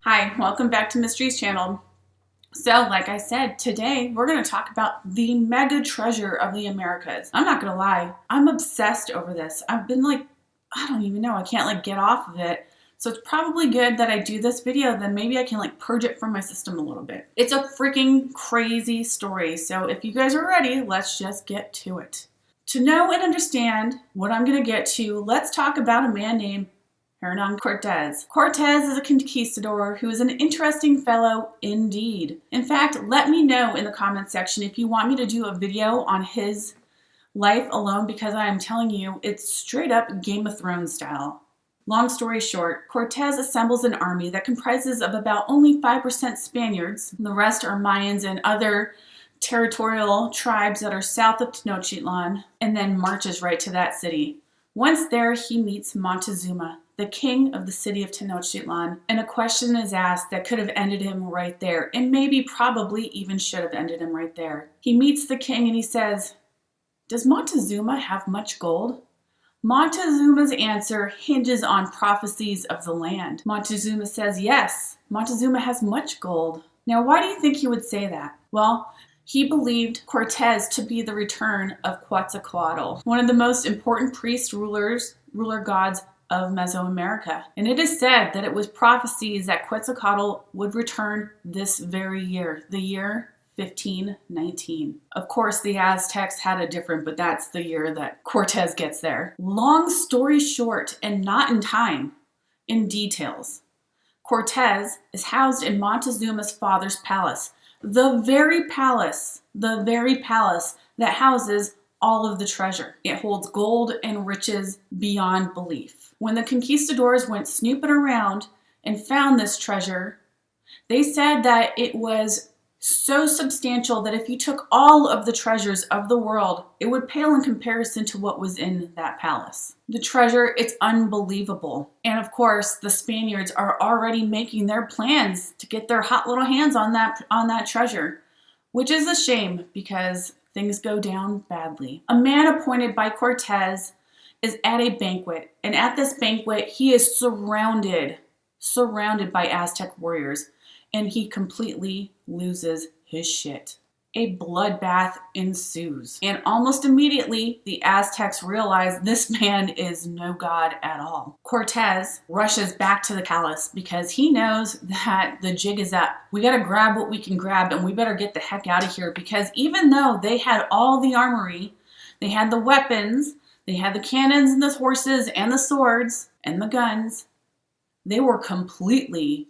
Hi, welcome back to Mysteries Channel. So, like I said, today we're going to talk about the mega treasure of the Americas. I'm not going to lie, I'm obsessed over this. I've been I don't even know, I can't get off of it. So it's probably good that I do this video, then maybe I can purge it from my system a little bit. It's a freaking crazy story. So if you guys are ready, let's just get to it. To know and understand what I'm going to get to, let's talk about a man named Hernan Cortez. Cortez is a conquistador who is an interesting fellow indeed. In fact, let me know in the comments section if you want me to do a video on his life alone, because I am telling you, it's straight up Game of Thrones style. Long story short, Cortez assembles an army that comprises of about only 5% Spaniards. The rest are Mayans and other territorial tribes that are south of Tenochtitlan, and then marches right to that city. Once there, he meets Moctezuma, the king of the city of Tenochtitlan, and a question is asked that could have ended him right there, and maybe probably even should have ended him right there. He meets the king and he says, "Does Moctezuma have much gold?" Montezuma's answer hinges on prophecies of the land. Moctezuma says, yes, Moctezuma has much gold. Now, why do you think he would say that? Well, he believed Cortez to be the return of Quetzalcoatl, one of the most important ruler gods of Mesoamerica. And it is said that it was prophecies that Quetzalcoatl would return this very year, the year 1519. Of course, the Aztecs had a different, but that's the year that Cortez gets there. Long story short, and not in time, in details, Cortez is housed in Montezuma's father's palace, the very palace that houses all of the treasure. It holds gold and riches beyond belief. When the conquistadors went snooping around and found this treasure, they said that it was so substantial that if you took all of the treasures of the world, it would pale in comparison to what was in that palace. The treasure, it's unbelievable. And of course, the Spaniards are already making their plans to get their hot little hands on that treasure, which is a shame because things go down badly. A man appointed by Cortez is at a banquet, and at this banquet, he is surrounded by Aztec warriors, and he completely loses his shit. A bloodbath ensues, and almost immediately, the Aztecs realize this man is no god at all. Cortez rushes back to the palace because he knows that the jig is up. We gotta grab what we can grab, and we better get the heck out of here, because even though they had all the armory, they had the weapons, they had the cannons and the horses and the swords and the guns, they were completely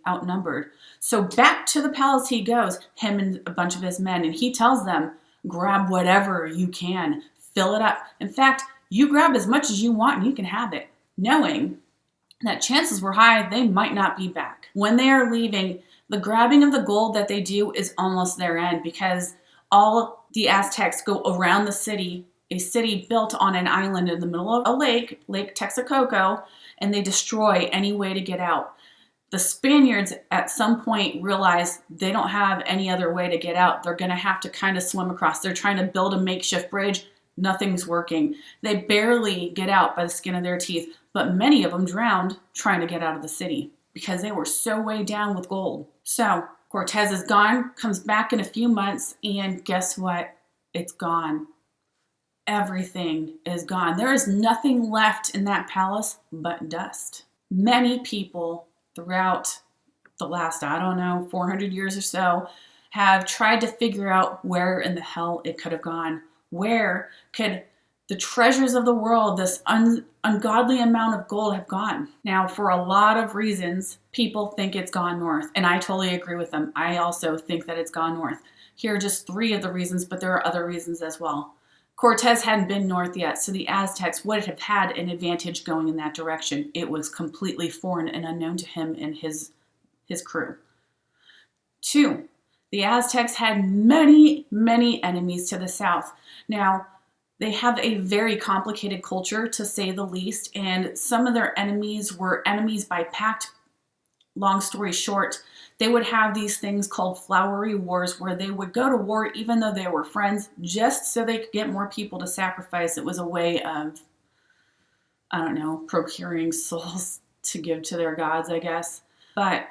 outnumbered. So back to the palace he goes, him and a bunch of his men, and he tells them, grab whatever you can, fill it up. In fact, you grab as much as you want and you can have it, knowing that chances were high they might not be back. When they are leaving, the grabbing of the gold that they do is almost their end, because all the Aztecs go around the city, a city built on an island in the middle of a lake, Lake Texcoco, and they destroy any way to get out. The Spaniards at some point realize they don't have any other way to get out. They're going to have to kind of swim across. They're trying to build a makeshift bridge. Nothing's working. They barely get out by the skin of their teeth, but many of them drowned trying to get out of the city because they were so weighed down with gold. So Cortez is gone, comes back in a few months, and guess what? It's gone. Everything is gone. There is nothing left in that palace but dust. Many people throughout the last, 400 years or so, have tried to figure out where in the hell it could have gone. Where could the treasures of the world, this ungodly amount of gold, have gone? Now, for a lot of reasons, people think it's gone north, and I totally agree with them. I also think that it's gone north. Here are just 3 of the reasons, but there are other reasons as well. Cortez hadn't been north yet, so the Aztecs would have had an advantage going in that direction. It was completely foreign and unknown to him and his crew. 2, the Aztecs had many enemies to the south. Now, they have a very complicated culture, to say the least, and some of their enemies were enemies by pact. Long story short, they would have these things called flowery wars, where they would go to war even though they were friends, just so they could get more people to sacrifice. It was a way of, procuring souls to give to their gods, I guess. But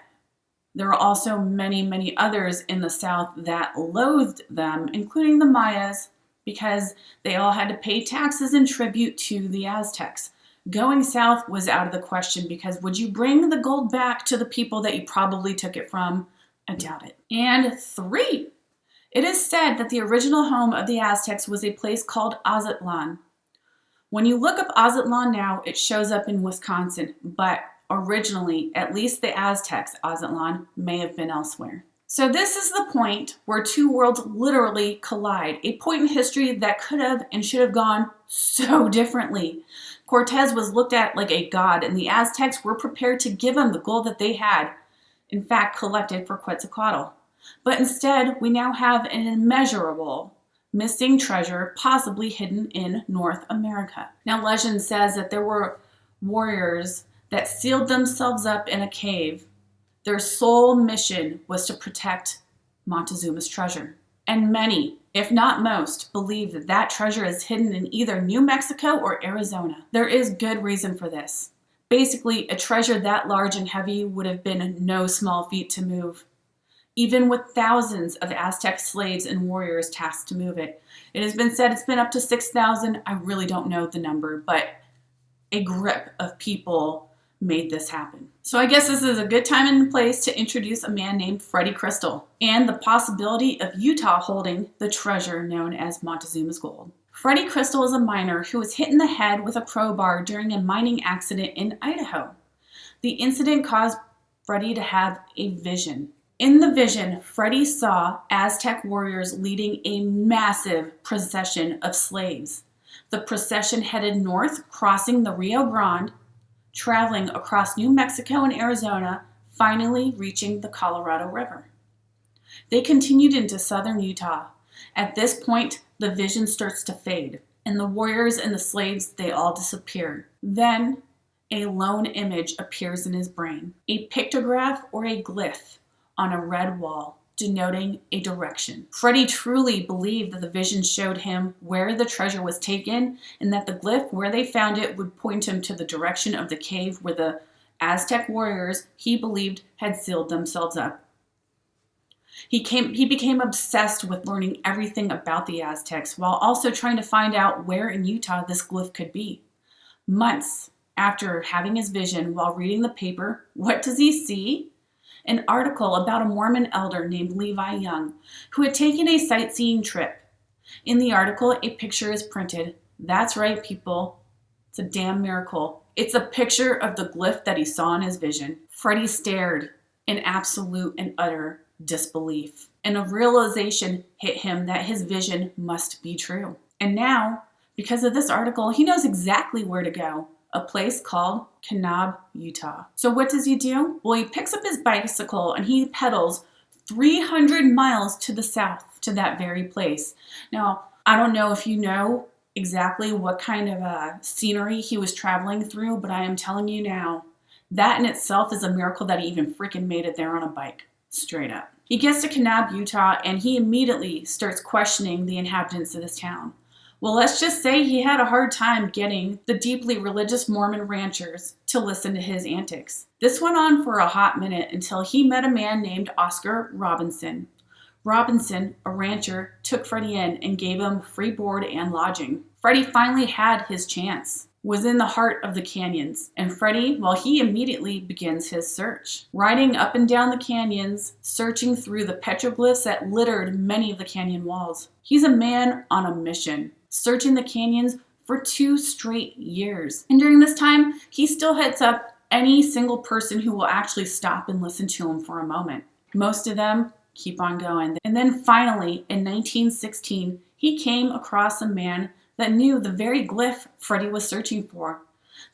there were also many, many others in the South that loathed them, including the Mayas, because they all had to pay taxes and tribute to the Aztecs. Going south was out of the question because would you bring the gold back to the people that you probably took it from? I doubt it. And 3, it is said that the original home of the Aztecs was a place called Aztlan. When you look up Aztlan now, it shows up in Wisconsin, but originally, at least the Aztecs, Aztlan, may have been elsewhere. So this is the point where 2 worlds literally collide, a point in history that could have and should have gone so differently. Cortez was looked at like a god, and the Aztecs were prepared to give him the gold that they had, in fact, collected for Quetzalcoatl. But instead, we now have an immeasurable missing treasure possibly hidden in North America. Now, legend says that there were warriors that sealed themselves up in a cave. Their sole mission was to protect Montezuma's treasure. And many, if not most, believe that that treasure is hidden in either New Mexico or Arizona. There is good reason for this. Basically, a treasure that large and heavy would have been no small feat to move, even with thousands of Aztec slaves and warriors tasked to move it. It has been said it's been up to 6,000. I really don't know the number, but a grip of people made this happen. So I guess this is a good time and place to introduce a man named Freddy Crystal and the possibility of Utah holding the treasure known as Montezuma's gold. Freddy Crystal is a miner who was hit in the head with a crowbar during a mining accident in Idaho. The incident caused Freddy to have a vision. In the vision, Freddy saw Aztec warriors leading a massive procession of slaves. The procession headed north, crossing the Rio Grande, traveling across New Mexico and Arizona, finally reaching the Colorado River. They continued into southern Utah. At this point, the vision starts to fade, and the warriors and the slaves, they all disappear. Then, a lone image appears in his brain, a pictograph or a glyph on a red wall, denoting a direction. Freddy truly believed that the vision showed him where the treasure was taken, and that the glyph where they found it would point him to the direction of the cave where the Aztec warriors, he believed, had sealed themselves up. He became obsessed with learning everything about the Aztecs while also trying to find out where in Utah this glyph could be. Months after having his vision while reading the paper, what does he see? An article about a Mormon elder named Levi Young, who had taken a sightseeing trip. In the article, a picture is printed. That's right, people. It's a damn miracle. It's a picture of the glyph that he saw in his vision. Freddy stared in absolute and utter disbelief, and a realization hit him that his vision must be true. And now, because of this article, he knows exactly where to go. A place called Kanab, Utah. So what does he do? Well, he picks up his bicycle and he pedals 300 miles to the south to that very place. Now, I don't know if you know exactly what kind of scenery he was traveling through, but I am telling you now, that in itself is a miracle that he even freaking made it there on a bike. Straight up. He gets to Kanab, Utah, and he immediately starts questioning the inhabitants of this town. Well, let's just say he had a hard time getting the deeply religious Mormon ranchers to listen to his antics. This went on for a hot minute until he met a man named Oscar Robinson. Robinson, a rancher, took Freddy in and gave him free board and lodging. Freddy finally had his chance. Was in the heart of the canyons, and Freddy, well, he immediately begins his search. Riding up and down the canyons, searching through the petroglyphs that littered many of the canyon walls. He's a man on a mission, searching the canyons for 2 straight years. And during this time, he still hits up any single person who will actually stop and listen to him for a moment. Most of them keep on going. And then finally, in 1916, he came across a man that knew the very glyph Freddy was searching for.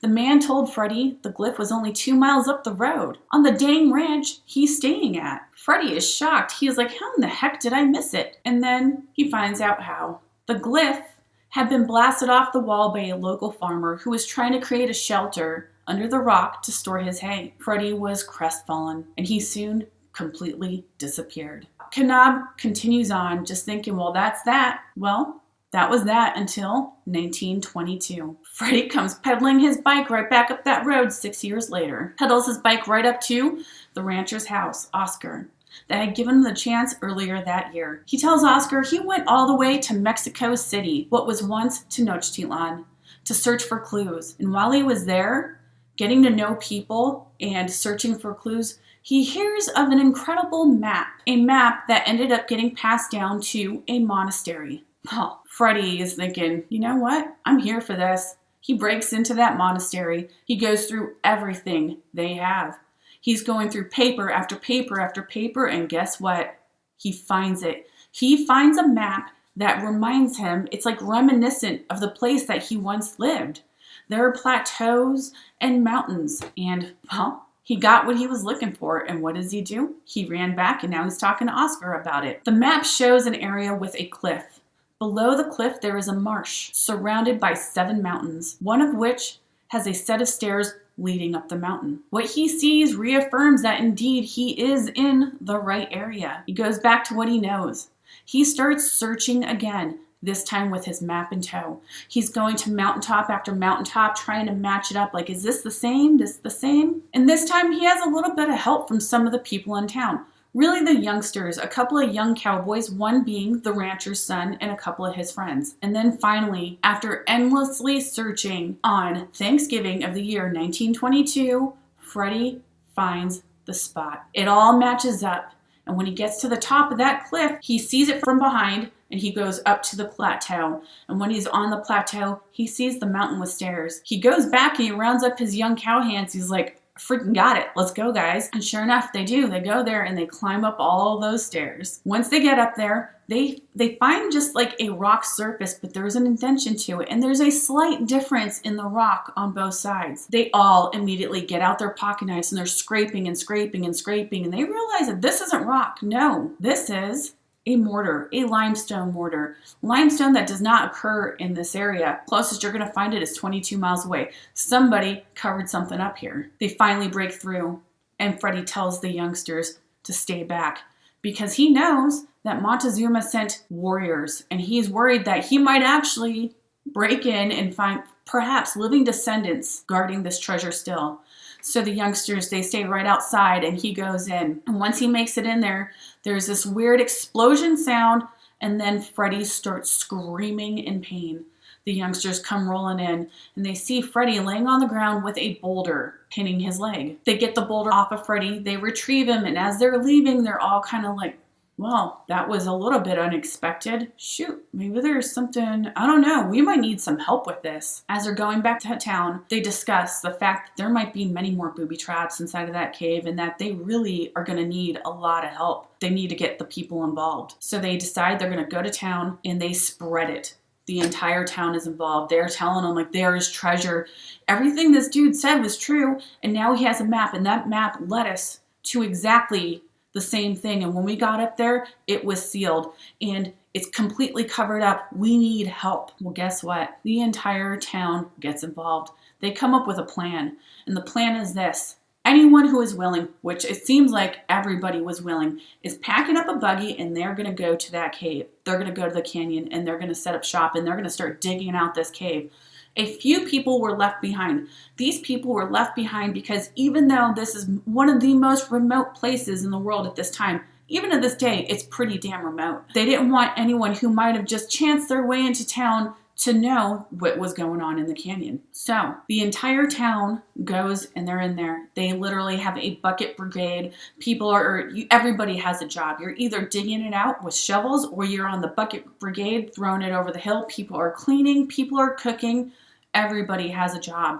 The man told Freddy the glyph was only 2 miles up the road, on the dang ranch he's staying at. Freddy is shocked. He is like, how in the heck did I miss it? And then he finds out how. The glyph had been blasted off the wall by a local farmer who was trying to create a shelter under the rock to store his hay. Freddy was crestfallen, and he soon completely disappeared. Kanab continues on, just thinking, well, that's that. Well, That was that until 1922. Freddy comes pedaling his bike right back up that road 6 years later. Pedals his bike right up to the rancher's house, Oscar, that had given him the chance earlier that year. He tells Oscar he went all the way to Mexico City, what was once Tenochtitlan, to search for clues. And while he was there, getting to know people and searching for clues, he hears of an incredible map, a map that ended up getting passed down to a monastery. Oh, Freddy is thinking, you know what? I'm here for this. He breaks into that monastery. He goes through everything they have. He's going through paper after paper after paper, and guess what? He finds it. He finds a map that reminds him, it's like reminiscent of the place that he once lived. There are plateaus and mountains, and, well, he got what he was looking for, and what does he do? He ran back, and now he's talking to Oscar about it. The map shows an area with a cliff. Below the cliff, there is a marsh surrounded by 7 mountains, one of which has a set of stairs leading up the mountain. What he sees reaffirms that indeed he is in the right area. He goes back to what he knows. He starts searching again, this time with his map in tow. He's going to mountaintop after mountaintop, trying to match it up like, is this the same? This the same? And this time he has a little bit of help from some of the people in town. Really the youngsters, a couple of young cowboys, one being the rancher's son and a couple of his friends. And then finally, after endlessly searching on Thanksgiving of the year 1922, Freddy finds the spot. It all matches up. And when he gets to the top of that cliff, he sees it from behind and he goes up to the plateau. And when he's on the plateau, he sees the mountain with stairs. He goes back and he rounds up his young cowhands. He's like, freaking got it. Let's go, guys. And sure enough, they do. They go there and they climb up all those stairs. Once they get up there, they find just like a rock surface, but there's an indentation to it. And there's a slight difference in the rock on both sides. They all immediately get out their pocket knives and they're scraping and scraping and scraping. And they realize that this isn't rock. No, this is a mortar, a limestone mortar. Limestone that does not occur in this area. Closest you're going to find it is 22 miles away. Somebody covered something up here. They finally break through, and Freddy tells the youngsters to stay back because he knows that Moctezuma sent warriors, and he's worried that he might actually break in and find perhaps living descendants guarding this treasure still. So the youngsters, they stay right outside and he goes in. And once he makes it in there, there's this weird explosion sound and then Freddy starts screaming in pain. The youngsters come rolling in and they see Freddy laying on the ground with a boulder pinning his leg. They get the boulder off of Freddy, they retrieve him, and as they're leaving, they're all kind of like, well, that was a little bit unexpected. Shoot, maybe there's something, I don't know, we might need some help with this. As they're going back to town, they discuss the fact that there might be many more booby traps inside of that cave and that they really are gonna need a lot of help. They need to get the people involved. So they decide they're gonna go to town and they spread it. The entire town is involved. They're telling them like there is treasure. Everything this dude said was true, and now he has a map, and that map led us to exactly the same thing. And when we got up there, it was sealed and it's completely covered up. We need help. Well, guess what? The entire town gets involved. They come up with a plan, and the plan is this. Anyone who is willing, which it seems like everybody was willing, is packing up a buggy and they're going to go to that cave. They're going to go to the canyon and they're going to set up shop and they're going to start digging out this cave. A few people were left behind. These people were left behind because even though this is one of the most remote places in the world at this time, even to this day, it's pretty damn remote. They didn't want anyone who might have just chanced their way into town to know what was going on in the canyon. So the entire town goes and they're in there. They literally have a bucket brigade. Everybody has a job. You're either digging it out with shovels or you're on the bucket brigade throwing it over the hill. People are cleaning, people are cooking. Everybody has a job.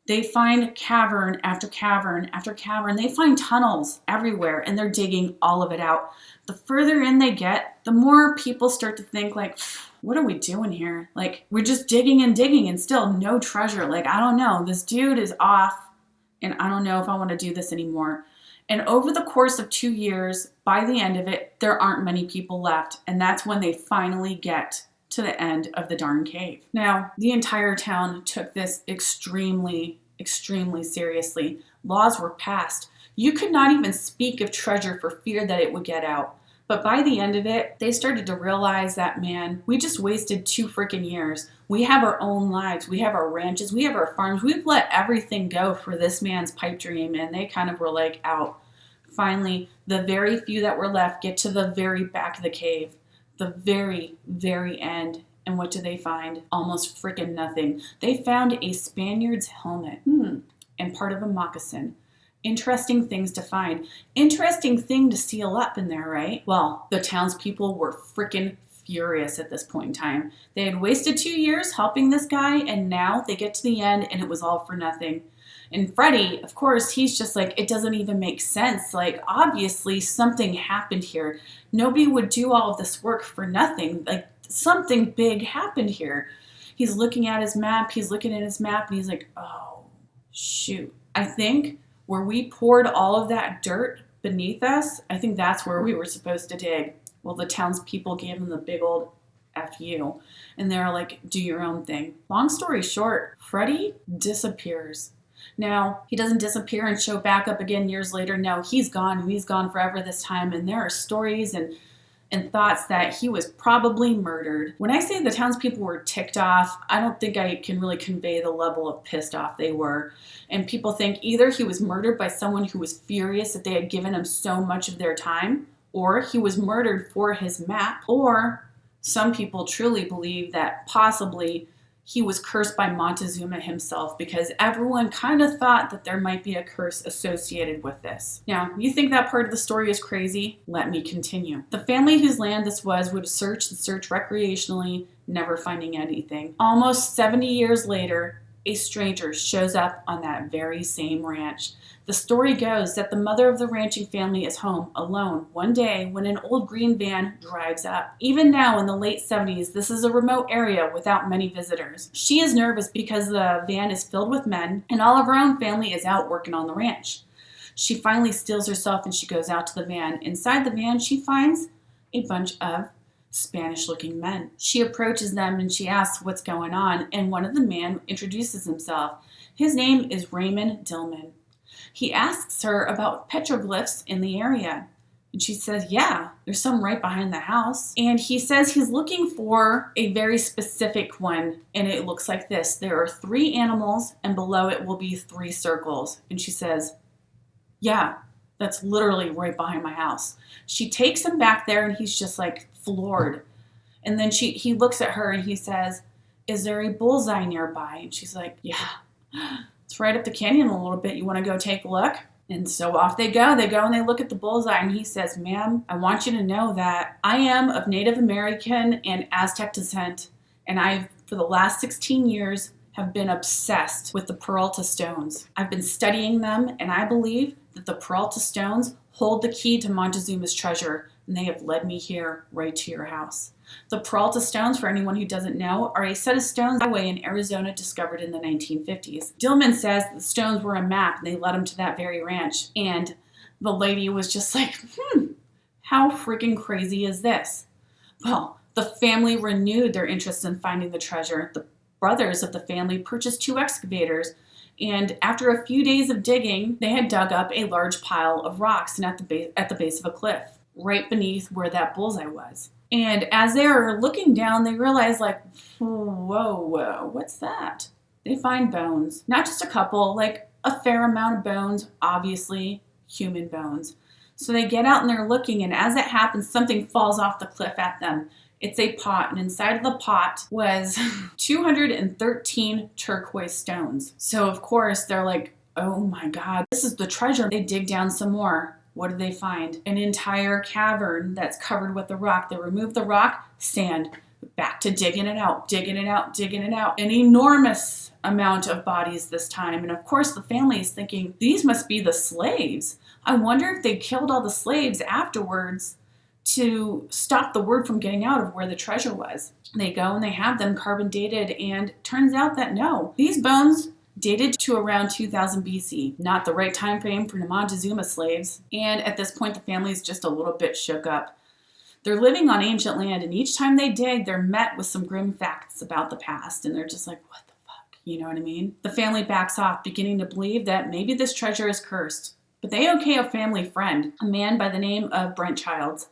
They find cavern after cavern after cavern. They find tunnels everywhere and they're digging all of it out. The further in they get, the more people start to think like, what are we doing here? Like, we're just digging and still no treasure. Like, I don't know. This dude is off and I don't know if I want to do this anymore. And over the course of 2 years, by the end of it, there aren't many people left. And that's when they finally get to the end of the darn cave. Now, the entire town took this extremely, extremely seriously. Laws were passed. You could not even speak of treasure for fear that it would get out. But by the end of it, they started to realize that, man, we just wasted 2 freaking years. We have our own lives. We have our ranches. We have our farms. We've let everything go for this man's pipe dream. And they kind of were like out. Finally, the very few that were left get to the very back of the cave, the very, very end. And what do they find? Almost freaking nothing. They found a Spaniard's helmet and part of a moccasin. Interesting things to find. Interesting thing to seal up in there, right? Well, the townspeople were freaking furious at this point in time. They had wasted 2 years helping this guy, and now they get to the end and it was all for nothing. And Freddy, of course, he's just like, it doesn't even make sense. Like, obviously something happened here. Nobody would do all of this work for nothing. Like, something big happened here. He's looking at his map, and he's like, oh, shoot. I think where we poured all of that dirt beneath us, I think that's where we were supposed to dig. Well, the townspeople gave him the big old F you. And they're like, do your own thing. Long story short, Freddy disappears. Now, he doesn't disappear and show back up again years later. No, he's gone, and he's gone forever this time. And there are stories and thoughts that he was probably murdered. When I say the townspeople were ticked off, I don't think I can really convey the level of pissed off they were. And people think either he was murdered by someone who was furious that they had given him so much of their time, or he was murdered for his map, or some people truly believe that possibly he was cursed by Moctezuma himself, because everyone kind of thought that there might be a curse associated with this. Now, you think that part of the story is crazy? Let me continue. The family whose land this was would search and search recreationally, never finding anything. Almost 70 years later, a stranger shows up on that very same ranch. The story goes that the mother of the ranching family is home alone one day when an old green van drives up. Even now in the late 70s, this is a remote area without many visitors. She is nervous because the van is filled with men and all of her own family is out working on the ranch. She finally steels herself and she goes out to the van. Inside the van, she finds a bunch of Spanish-looking men. She approaches them and she asks what's going on, and one of the men introduces himself. His name is Raymond Dillman. He asks her about petroglyphs in the area. And she says, yeah, there's some right behind the house. And he says he's looking for a very specific one. And it looks like this. There are 3 animals and below it will be 3 circles. And she says, yeah, that's literally right behind my house. She takes him back there and he's just like floored. And then he looks at her and he says, is there a bullseye nearby? And she's like, yeah. It's right up the canyon a little bit. You want to go take a look? And so off they go. They go and they look at the bullseye and he says, ma'am, I want you to know that I am of Native American and Aztec descent. And I, for the last 16 years, have been obsessed with the Peralta stones. I've been studying them and I believe that the Peralta stones hold the key to Montezuma's treasure. And they have led me here right to your house. The Peralta stones, for anyone who doesn't know, are a set of stones highway in Arizona discovered in the 1950s. Dillman says the stones were a map and they led him to that very ranch. And the lady was just like, how freaking crazy is this? Well, the family renewed their interest in finding the treasure. The brothers of the family purchased 2 excavators. And after a few days of digging, they had dug up a large pile of rocks and at the base of a cliff, right beneath where that bullseye was. And as they are looking down, they realize like, whoa, what's that? They find bones. Not just a couple, like a fair amount of bones, obviously human bones. So they get out and they're looking, and as it happens, something falls off the cliff at them. It's a pot, and inside of the pot was 213 turquoise stones. So of course they're like, oh my God, this is the treasure. They dig down some more. What do they find? An entire cavern that's covered with the rock. They remove the rock, sand, back to digging it out. An enormous amount of bodies this time. And of course the family is thinking, these must be the slaves. I wonder if they killed all the slaves afterwards to stop the word from getting out of where the treasure was. They go and they have them carbon dated, and turns out that no, these bones dated to around 2000 BC, not the right time frame for Montezuma slaves. And at this point, the family is just a little bit shook up. They're living on ancient land, and each time they dig, they're met with some grim facts about the past, and they're just like, what the fuck? You know what I mean? The family backs off, beginning to believe that maybe this treasure is cursed. But they okay a family friend, a man by the name of Brent Childs.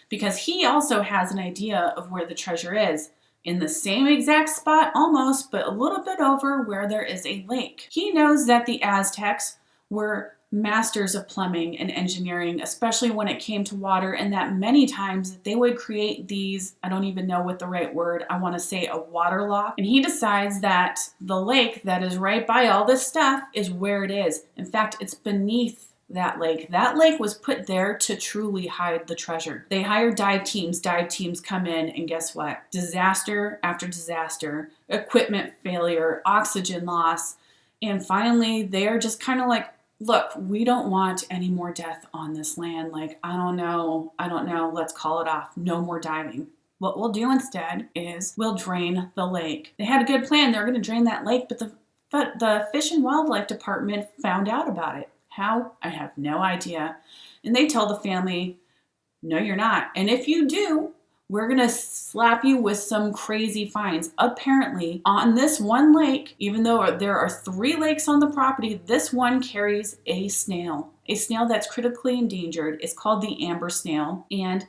because he also has an idea of where the treasure is. In the same exact spot almost, but a little bit over where there is a lake. He knows that the Aztecs were masters of plumbing and engineering, especially when it came to water, and that many times they would create these, I don't even know what the right word, I want to say a water lock. And he decides that the lake that is right by all this stuff is where it is. In fact, it's beneath that lake. That lake was put there to truly hide the treasure. They hire dive teams. Dive teams come in, and guess what? Disaster after disaster, equipment failure, oxygen loss, and finally they are just kind of like, look, we don't want any more death on this land. Like, I don't know, let's call it off. No more diving. What we'll do instead is we'll drain the lake. They had a good plan. They're going to drain that lake, but the Fish and Wildlife Department found out about it. How? I have no idea. And they tell the family, no, you're not. And if you do, we're going to slap you with some crazy fines. Apparently, on this one lake, even though there are 3 lakes on the property, this one carries a snail that's critically endangered. It's called the amber snail. And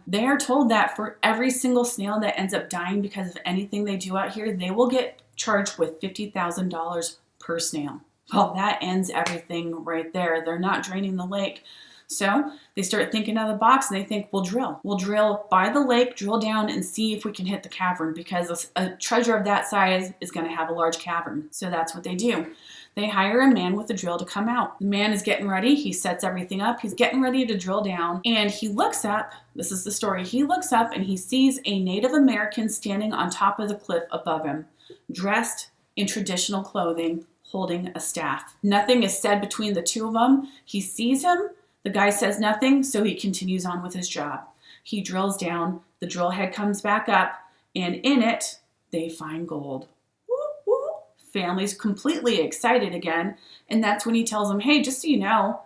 they are told that for every single snail that ends up dying because of anything they do out here, they will get charged with $50,000 per snail. Well, that ends everything right there. They're not draining the lake. So they start thinking out of the box, and they think, we'll drill. We'll drill by the lake, drill down, and see if we can hit the cavern, because a treasure of that size is going to have a large cavern. So that's what they do. They hire a man with a drill to come out. The man is getting ready. He sets everything up. He's getting ready to drill down, and he looks up. This is the story. He looks up, and he sees a Native American standing on top of the cliff above him, dressed in traditional clothing, holding a staff. Nothing is said between the two of them. He sees him. The guy says nothing, so he continues on with his job. He drills down. The drill head comes back up, and in it, they find gold. Woo, woo. Family's completely excited again, and that's when he tells them, hey, just so you know,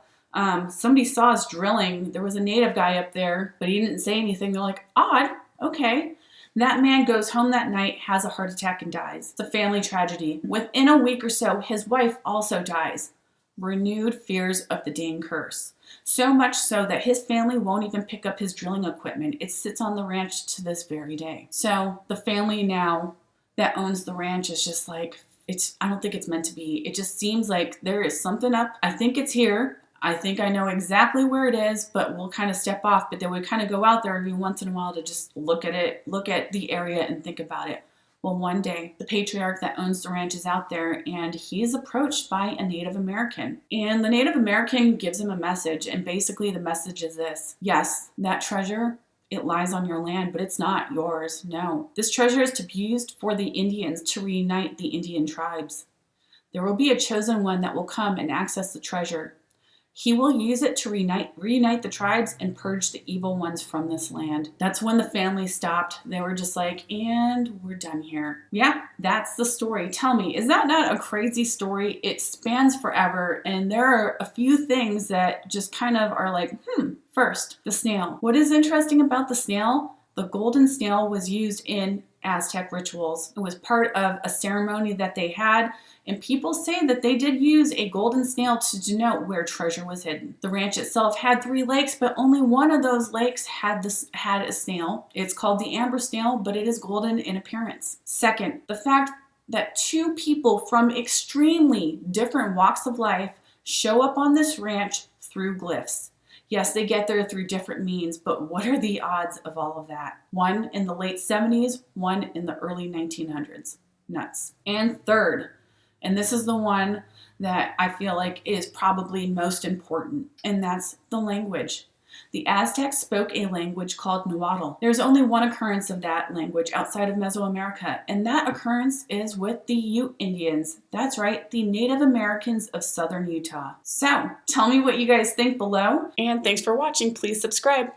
somebody saw us drilling. There was a native guy up there, but he didn't say anything. They're like, odd, okay. That man goes home that night, has a heart attack, and dies. It's a family tragedy. Within a week or so, his wife also dies. Renewed fears of the Dane curse. So much so that his family won't even pick up his drilling equipment. It sits on the ranch to this very day. So the family now that owns the ranch is just like, I don't think it's meant to be. It just seems like there is something up. I think it's here. I think I know exactly where it is, but we'll kind of step off. But then we kind of go out there every once in a while to just look at it, look at the area and think about it. Well, one day, the patriarch that owns the ranch is out there, and he's approached by a Native American. And the Native American gives him a message, and basically the message is this. Yes, that treasure, it lies on your land, but it's not yours. No. This treasure is to be used for the Indians to reunite the Indian tribes. There will be a chosen one that will come and access the treasure. He will use it to reunite the tribes and purge the evil ones from this land. That's when the family stopped. They were just like, and we're done here. Yeah, that's the story. Tell me, is that not a crazy story? It spans forever, and there are a few things that just kind of are like, First, the snail. What is interesting about the snail? The golden snail was used in Aztec rituals. It was part of a ceremony that they had, and people say that they did use a golden snail to denote where treasure was hidden. The ranch itself had 3 lakes, but only one of those lakes had a snail. It's called the amber snail, but it is golden in appearance. Second, the fact that 2 people from extremely different walks of life show up on this ranch through glyphs. Yes, they get there through different means, but what are the odds of all of that? One in the late 70s, one in the early 1900s. Nuts. And third, and this is the one that I feel like is probably most important, and that's the language. The Aztecs spoke a language called Nahuatl. There's only one occurrence of that language outside of Mesoamerica, and that occurrence is with the Ute Indians. That's right, the Native Americans of southern Utah. So, tell me what you guys think below, and thanks for watching. Please subscribe.